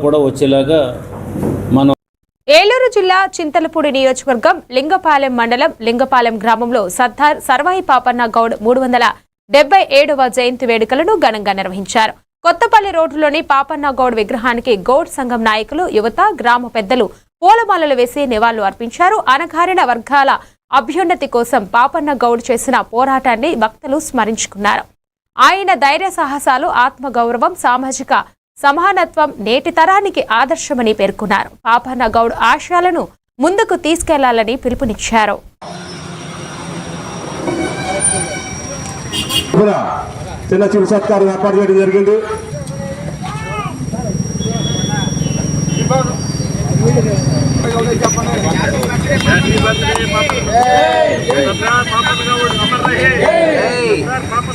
కూడా వచ్చేలాగా మనం ఏలూరు జిల్లా చింతలపూడి నియోజకవర్గం లింగపాలెం మండలం లింగపాలెం గ్రామంలో సర్దార్ సర్వాయి పాపన్న గౌడ్ 377వ జయంతి వేడుకలను ఘనంగా నిర్వహించారు. కొత్తపల్లి రోడ్డులోని పాపన్న గౌడ్ విగ్రహానికి గౌడ్ సంఘం నాయకులు, యువత, గ్రామ పెద్దలు పూలమాలలు వేసి నివాళులు అర్పించారు. అణగారిన వర్గాల అభ్యున్నతి కోసం పాపన్న గౌడ్ చేసిన పోరాటాన్ని భక్తులు స్మరించుకున్నారు. ఆయన ధైర్య సాహసాలు, ఆత్మగౌరవం, సామాజిక సమానత్వం నేటి తరానికి ఆదర్శమని పేర్కొన్నారు. పాపన్న గౌడ్ ఆశయాలను ముందుకు తీసుకెళ్లాలని పిలుపునిచ్చారు. చిన్న చిరు సత్కారం ఏర్పాటు చేయడం జరిగింది.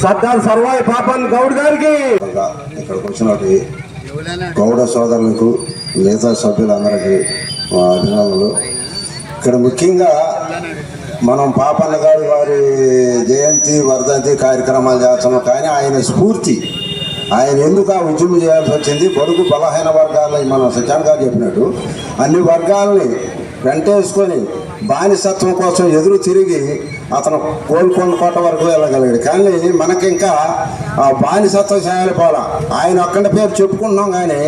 సర్దార్ సర్వాయి పాపన్ గౌడ్ గారికి ఇక్కడికి వచ్చినట్టు గౌడ సోదరులకు, మిగతా సభ్యులందరికీ అభినందనలు. ఇక్కడ ముఖ్యంగా మనం పాపన్న గౌడ్ వారి జయంతి, వర్ధంతి కార్యక్రమాలు చేస్తున్నాం. కానీ ఆయన స్ఫూర్తి, ఆయన ఎందుకు ఆ ఉద్యమం చేయాల్సి వచ్చింది, బడుగు బలహీన వర్గాలని మనం సత్యాన్ గారు చెప్పినట్టు అన్ని వర్గాలని వెంటేసుకొని బానిసత్వం కోసం ఎదురు తిరిగి అతను కోల్కొండ కోట వరకు వెళ్ళగలిగాడు. కానీ మనకి ఇంకా ఆ బానిసత్వం చేయాలి పోలా. ఆయన ఒక్కడి పేరు చెప్పుకుంటున్నాం, కానీ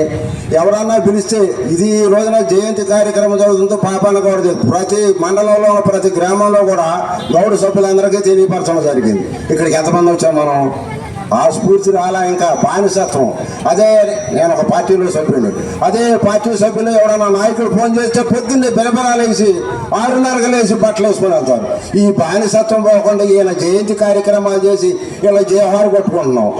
ఎవరన్నా పిలిస్తే ఇది ఈ రోజున జయంతి కార్యక్రమం జరుగుతుందో పాపన్న గౌడ్ ప్రతి మండలంలో, ప్రతి గ్రామంలో కూడా గౌడ సభ్యులందరికీ తెలియపరచడం జరిగింది. ఇక్కడికి ఎంతమంది వచ్చాం మనం, ఆ స్ఫూర్తి రాలా. ఇంకా బానిసత్వం, అదే నేను ఒక పార్టీలో సభ్యుడు, అదే పార్టీ సభ్యులు ఎవరైనా నాయకుడు ఫోన్ చేస్తే పొద్దున్నే బిలబిలాలేసి 6:30 లేసి బట్టలు వేసుకొని వెళ్తారు. ఈ బానిసత్వం పోకుండా ఈయన జయంతి కార్యక్రమాలు చేసి ఇలా జయహారు కొట్టుకుంటున్నాం.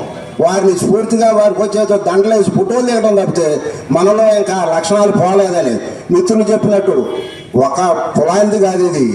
వారిని స్ఫూర్తిగా వారికి వచ్చేతో దండలేసి ఫోటోలు దిగడం తప్పితే మనలో ఇంకా లక్షణాలు పోలేదని మిత్రులు చెప్పినట్టు ఒక కులాంది కాదు ఇది.